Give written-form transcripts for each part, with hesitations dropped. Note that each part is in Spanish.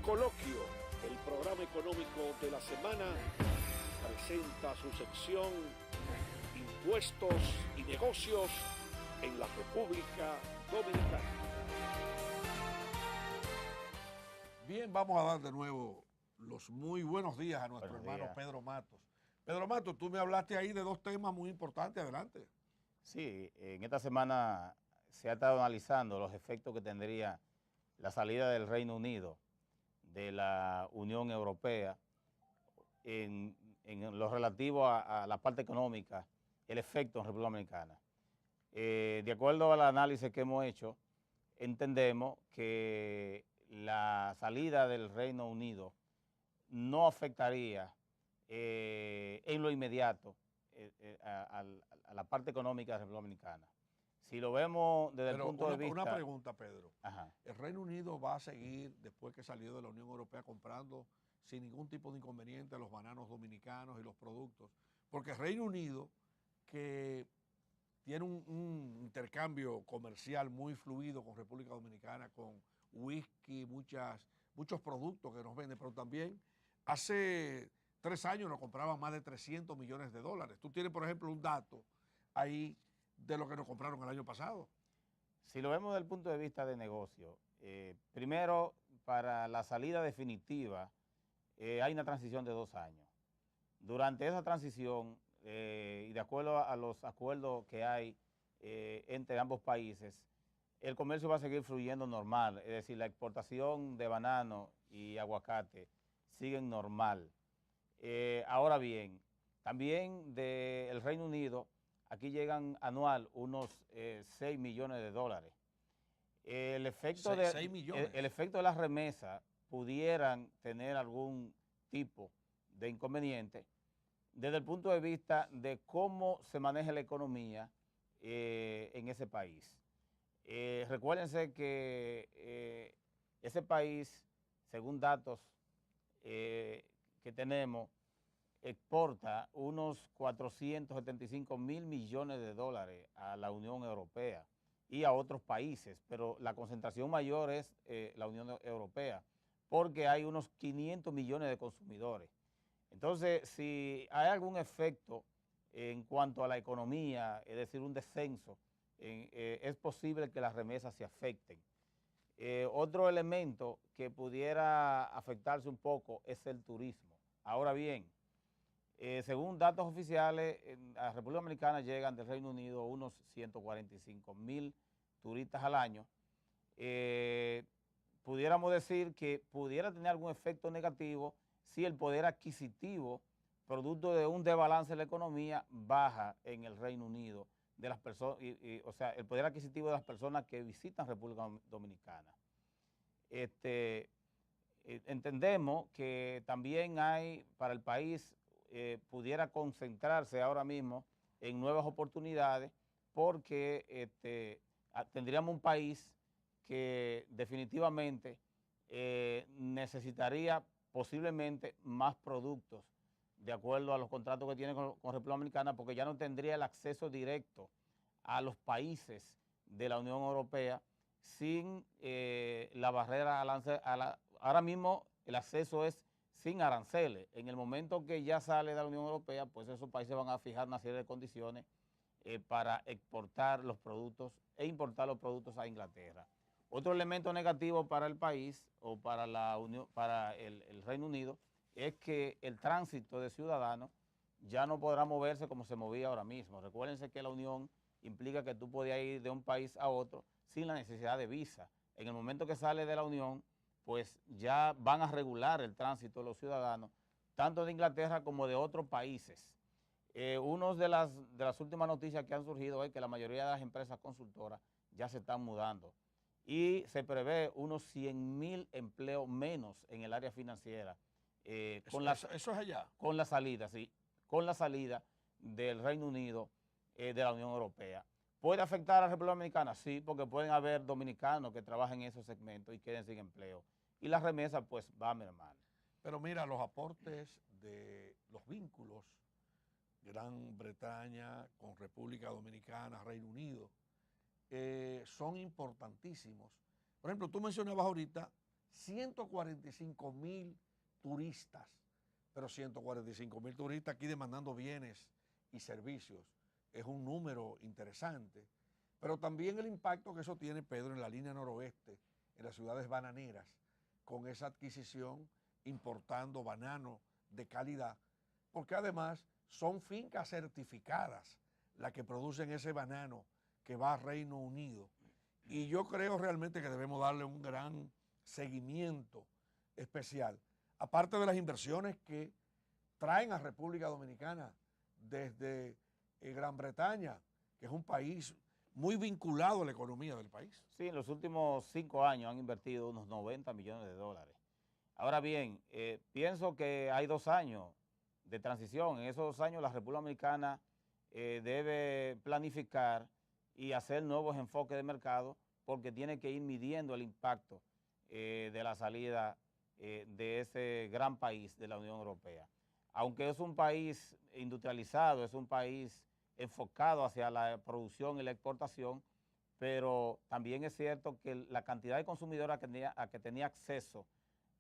Coloquio, el programa económico de la semana, presenta su sección Impuestos y Negocios en la República Dominicana. Bien, vamos a dar de nuevo los muy buenos días a nuestro hermano Pedro Matos. Pedro Matos, tú me hablaste ahí de dos temas muy importantes, adelante. Sí, en esta semana se ha estado analizando los efectos que tendría la salida del Reino Unido de la Unión Europea en lo relativo a la parte económica, el efecto en República Dominicana. De acuerdo al análisis que hemos hecho, entendemos que la salida del Reino Unido no afectaría en lo inmediato a la parte económica de la República Dominicana. Si lo vemos desde el punto de vista... Una pregunta, Pedro. Ajá. ¿El Reino Unido va a seguir, después que salió de la Unión Europea, comprando sin ningún tipo de inconveniente los bananos dominicanos y los productos? Porque el Reino Unido, que tiene un intercambio comercial muy fluido con República Dominicana, con whisky, muchos productos que nos venden, pero también hace 3 años nos compraban más de 300 millones de dólares. Tú tienes, por ejemplo, un dato ahí de lo que nos compraron el año pasado. Si lo vemos desde el punto de vista de negocio, primero, para la salida definitiva, hay una transición de 2 años. Durante esa transición, y de acuerdo a los acuerdos que hay entre ambos países, el comercio va a seguir fluyendo normal, es decir, la exportación de banano y aguacate siguen normal. Ahora bien, también del Reino Unido, aquí llegan anual unos 6 millones de dólares. El efecto, 6 millones. El efecto de las remesas pudieran tener algún tipo de inconveniente desde el punto de vista de cómo se maneja la economía en ese país. Recuérdense que ese país, según datos que tenemos, exporta unos 475 mil millones de dólares a la Unión Europea y a otros países, pero la concentración mayor es la Unión Europea, porque hay unos 500 millones de consumidores. Entonces, si hay algún efecto en cuanto a la economía, es decir, un descenso, es posible que las remesas se afecten. Otro elemento que pudiera afectarse un poco es el turismo. Ahora bien, según datos oficiales, a la República Dominicana llegan del Reino Unido unos 145,000 turistas al año. Pudiéramos decir que pudiera tener algún efecto negativo si el poder adquisitivo, producto de un desbalance en la economía, baja en el Reino Unido, de las personas, o sea, el poder adquisitivo de las personas que visitan República Dominicana. Entendemos que también hay para el país, pudiera concentrarse ahora mismo en nuevas oportunidades, porque tendríamos un país que definitivamente necesitaría posiblemente más productos de acuerdo a los contratos que tiene con República Dominicana, porque ya no tendría el acceso directo a los países de la Unión Europea sin la barrera ahora mismo el acceso es sin aranceles. En el momento que ya sale de la Unión Europea, pues esos países van a fijar una serie de condiciones para exportar los productos e importar los productos a Inglaterra. Otro elemento negativo para el país o para el Reino Unido es que el tránsito de ciudadanos ya no podrá moverse como se movía ahora mismo. Recuérdense que la Unión implica que tú podías ir de un país a otro sin la necesidad de visa. En el momento que sale de la Unión, pues ya van a regular el tránsito de los ciudadanos, tanto de Inglaterra como de otros países. Una de las últimas noticias que han surgido es que la mayoría de las empresas consultoras ya se están mudando y se prevé unos 100,000 empleos menos en el área financiera. ¿Eso es allá? Con la salida, sí, con la salida del Reino Unido de la Unión Europea. ¿Puede afectar a la República Dominicana? Sí, porque pueden haber dominicanos que trabajen en esos segmentos y queden sin empleo. Y la remesa pues va a mermar. Pero mira, los aportes de los vínculos Gran Bretaña con República Dominicana, Reino Unido, son importantísimos. Por ejemplo, tú mencionabas ahorita 145.000 turistas, pero 145.000 turistas aquí demandando bienes y servicios. Es un número interesante, pero también el impacto que eso tiene, Pedro, en la línea noroeste, en las ciudades bananeras, con esa adquisición importando banano de calidad, porque además son fincas certificadas las que producen ese banano que va a Reino Unido. Y yo creo realmente que debemos darle un gran seguimiento especial, aparte de las inversiones que traen a República Dominicana desde Gran Bretaña, que es un país muy vinculado a la economía del país. Sí, en los últimos 5 años han invertido unos 90 millones de dólares. Ahora bien, pienso que hay 2 años de transición. En esos 2 años la República Dominicana debe planificar y hacer nuevos enfoques de mercado, porque tiene que ir midiendo el impacto de la salida de ese gran país de la Unión Europea. Aunque es un país industrializado, es un país enfocado hacia la producción y la exportación, pero también es cierto que la cantidad de consumidores a que tenía acceso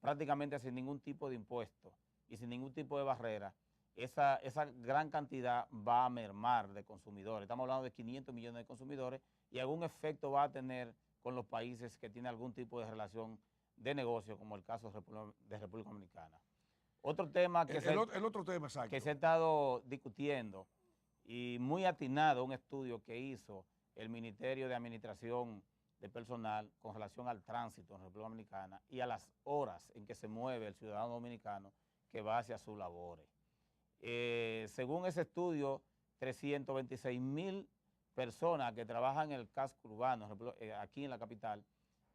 prácticamente sin ningún tipo de impuesto y sin ningún tipo de barrera, esa gran cantidad va a mermar de consumidores. Estamos hablando de 500 millones de consumidores y algún efecto va a tener con los países que tienen algún tipo de relación de negocio, como el caso de República Dominicana. Otro tema que El otro tema, exacto, que se ha estado discutiendo, y muy atinado un estudio que hizo el Ministerio de Administración de Personal con relación al tránsito en República Dominicana y a las horas en que se mueve el ciudadano dominicano que va hacia sus labores. Según ese estudio, 326.000 personas que trabajan en el casco urbano aquí en la capital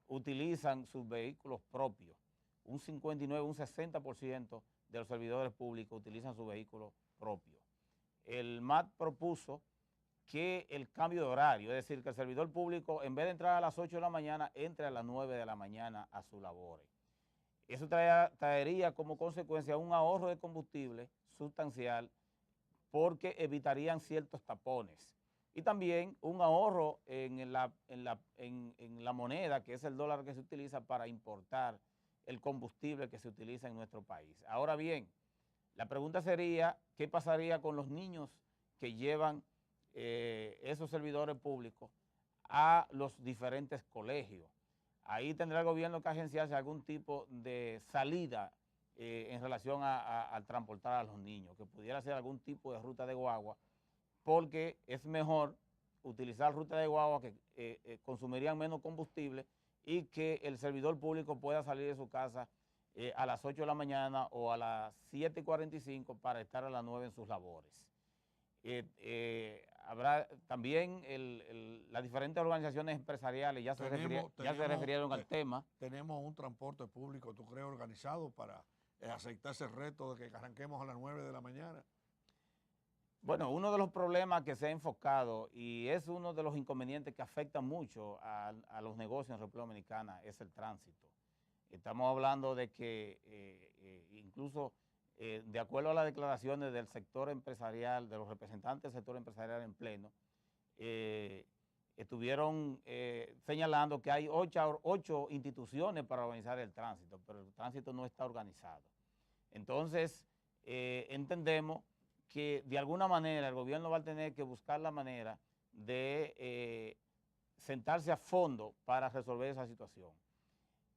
utilizan sus vehículos propios. Un 59, un 60% de los servidores públicos utilizan sus vehículos propios. El MAT propuso que el cambio de horario, es decir, que el servidor público, en vez de entrar a las 8 de la mañana, entre a las 9 de la mañana a sus labores. Eso traería como consecuencia un ahorro de combustible sustancial, porque evitarían ciertos tapones. Y también un ahorro en la moneda, que es el dólar que se utiliza para importar el combustible que se utiliza en nuestro país. Ahora bien, la pregunta sería, ¿qué pasaría con los niños que llevan esos servidores públicos a los diferentes colegios? Ahí tendrá el gobierno que agenciarse algún tipo de salida en relación al transportar a los niños, que pudiera ser algún tipo de ruta de guagua, porque es mejor utilizar ruta de guagua que consumirían menos combustible y que el servidor público pueda salir de su casa a las 8 de la mañana o a las 7:45 para estar a las 9 en sus labores. Habrá también las diferentes organizaciones empresariales ya se refirieron al tema. Tenemos un transporte público, ¿tú crees, organizado para aceptar ese reto de que arranquemos a las 9 de la mañana? Bueno, uno de los problemas que se ha enfocado y es uno de los inconvenientes que afectan mucho a los negocios en República Dominicana es el tránsito. Estamos hablando de que incluso de acuerdo a las declaraciones del sector empresarial, de los representantes del sector empresarial en pleno, estuvieron señalando que hay 8 instituciones para organizar el tránsito, pero el tránsito no está organizado. Entonces, entendemos que de alguna manera el gobierno va a tener que buscar la manera de sentarse a fondo para resolver esa situación.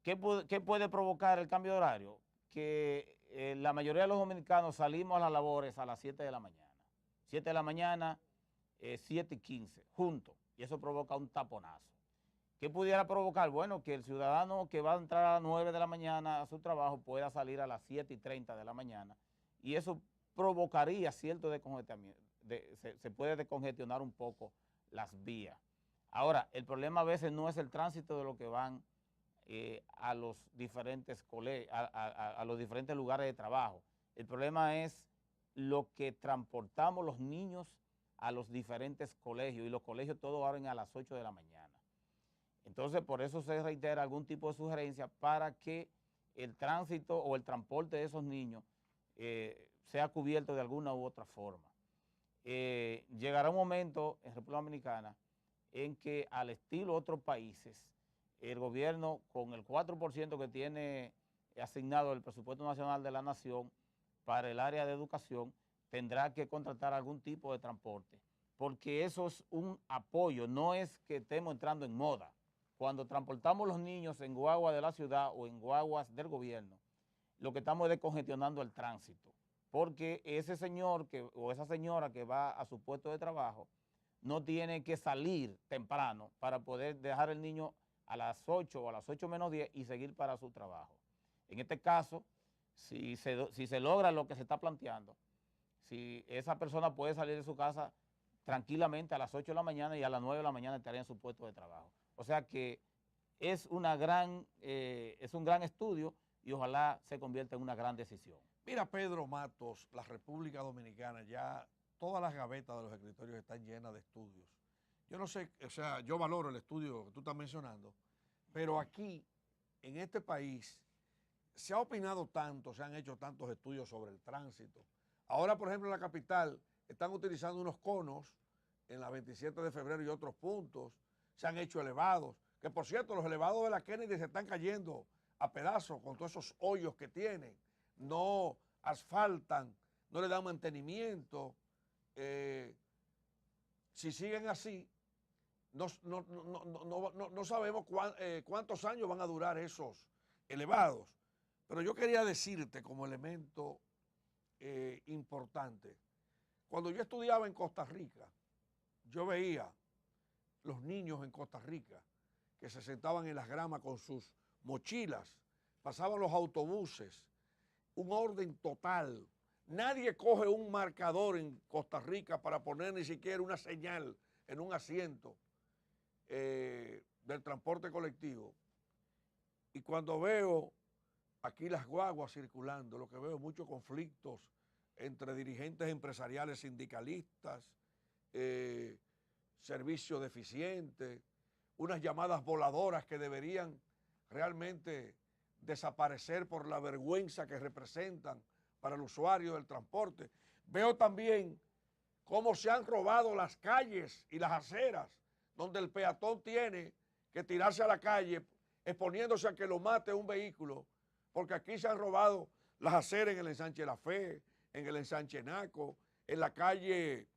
¿Qué puede provocar el cambio de horario? Que la mayoría de los dominicanos salimos a las labores a las 7 de la mañana. 7 de la mañana, 7:15, juntos, y eso provoca un taponazo. ¿Qué pudiera provocar? Bueno, que el ciudadano que va a entrar a las 9 de la mañana a su trabajo pueda salir a las 7:30 de la mañana, y eso provocaría cierto descongestamiento, se puede descongestionar un poco las vías. Ahora, el problema a veces no es el tránsito de los que van a los diferentes a los diferentes lugares de trabajo. El problema es lo que transportamos los niños a los diferentes colegios, y los colegios todos abren a las 8 de la mañana. Entonces, por eso se reitera algún tipo de sugerencia para que el tránsito o el transporte de esos niños sea cubierto de alguna u otra forma. Llegará un momento en República Dominicana en que, al estilo de otros países, el gobierno, con el 4% que tiene asignado el presupuesto nacional de la nación para el área de educación, tendrá que contratar algún tipo de transporte, porque eso es un apoyo, no es que estemos entrando en moda. Cuando transportamos los niños en guagua de la ciudad o en guaguas del gobierno, lo que estamos es descongestionando el tránsito, porque ese señor o esa señora que va a su puesto de trabajo no tiene que salir temprano para poder dejar el niño a las 8 o a las 8 menos 10 y seguir para su trabajo. En este caso, si se logra lo que se está planteando, si esa persona puede salir de su casa tranquilamente a las 8 de la mañana y a las 9 de la mañana estaría en su puesto de trabajo. O sea que es un gran estudio y ojalá se convierta en una gran decisión. Mira, Pedro Matos, la República Dominicana, ya todas las gavetas de los escritorios están llenas de estudios. Yo no sé, o sea, yo valoro el estudio que tú estás mencionando, pero aquí, en este país, se ha opinado tanto, se han hecho tantos estudios sobre el tránsito. Ahora, por ejemplo, en la capital están utilizando unos conos en la 27 de febrero y otros puntos, se han hecho elevados, que por cierto, los elevados de la Kennedy se están cayendo a pedazos con todos esos hoyos que tienen, no asfaltan, no le dan mantenimiento. Si siguen así, no sabemos cuántos años van a durar esos elevados. Pero yo quería decirte como elemento importante, cuando yo estudiaba en Costa Rica, yo veía los niños en Costa Rica que se sentaban en las gramas con sus mochilas, pasaban los autobuses, un orden total. Nadie coge un marcador en Costa Rica para poner ni siquiera una señal en un asiento del transporte colectivo. Y cuando veo aquí las guaguas circulando, lo que veo es muchos conflictos entre dirigentes empresariales, sindicalistas, servicios deficientes, unas llamadas voladoras que deberían realmente desaparecer por la vergüenza que representan para el usuario del transporte. Veo también cómo se han robado las calles y las aceras, donde el peatón tiene que tirarse a la calle exponiéndose a que lo mate un vehículo, porque aquí se han robado las aceras en el ensanche La Fe, en el ensanche Naco, en la calle,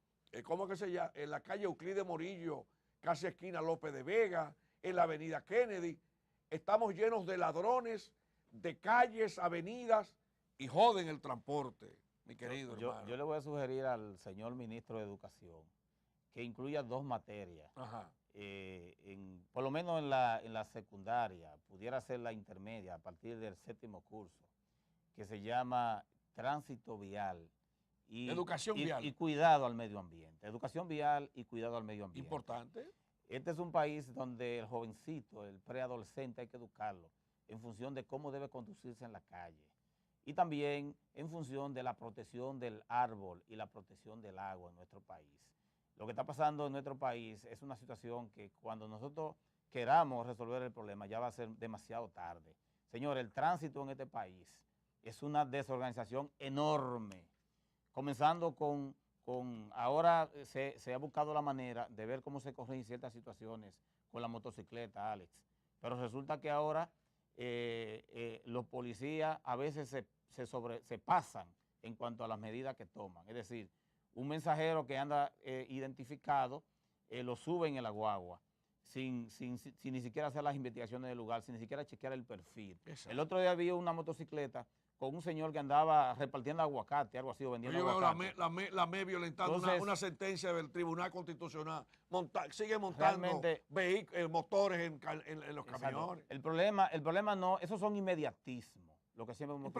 ¿cómo que se llama? En la calle Euclides Morillo, casi esquina López de Vega, en la avenida Kennedy. Estamos llenos de ladrones, de calles, avenidas, y joden el transporte, mi querido hermano. Yo le voy a sugerir al señor ministro de Educación que incluya 2 materias. Ajá. Por lo menos en la secundaria, pudiera ser la intermedia a partir del 7º curso, que se llama tránsito vial y educación vial y cuidado al medio ambiente. Educación vial y cuidado al medio ambiente. Importante. Este es un país donde el jovencito, el preadolescente, hay que educarlo en función de cómo debe conducirse en la calle y también en función de la protección del árbol y la protección del agua en nuestro país. Lo que está pasando en nuestro país es una situación que cuando nosotros queramos resolver el problema ya va a ser demasiado tarde. Señor, el tránsito en este país es una desorganización enorme, comenzando con ahora se ha buscado la manera de ver cómo se corrigen ciertas situaciones con la motocicleta, Alex, pero resulta que ahora los policías a veces se pasan en cuanto a las medidas que toman, es decir, un mensajero que anda identificado, lo suben en la guagua, sin ni siquiera hacer las investigaciones del lugar, sin ni siquiera chequear el perfil. Exacto. El otro día vi una motocicleta con un señor que andaba repartiendo aguacate, algo así, o vendiendo aguacate. Yo veo la MEB violentando una sentencia del Tribunal Constitucional. Sigue montando motores en los camiones. El problema no, esos son imediatismos, lo que siempre hemos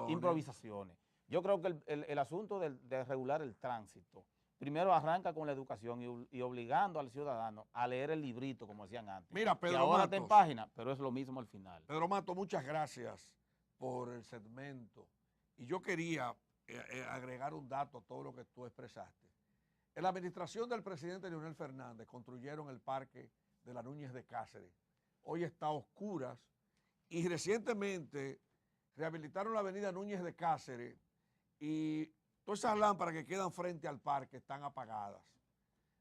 improvisaciones. Yo creo que el asunto de regular el tránsito, primero arranca con la educación y obligando al ciudadano a leer el librito, como decían antes. Mira, Pedro que ahora Matos, está en página, pero es lo mismo al final. Pedro Matos, muchas gracias por el segmento. Y yo quería agregar un dato a todo lo que tú expresaste. En la administración del presidente Leonel Fernández construyeron el parque de la Núñez de Cáceres. Hoy está a oscuras y recientemente rehabilitaron la avenida Núñez de Cáceres y todas esas lámparas que quedan frente al parque están apagadas.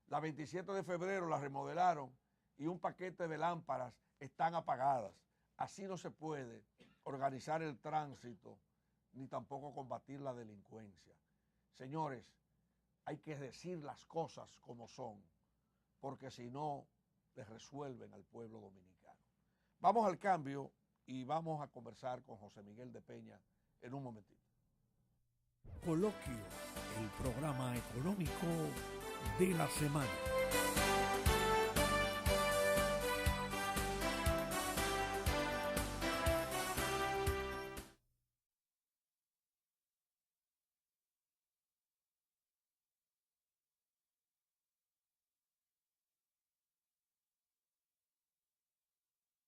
La 27 de febrero la remodelaron y un paquete de lámparas están apagadas. Así no se puede organizar el tránsito ni tampoco combatir la delincuencia. Señores, hay que decir las cosas como son, porque si no, les resuelven al pueblo dominicano. Vamos al cambio y vamos a conversar con José Miguel de Peña en un momentito. Coloquio, el programa económico de la semana.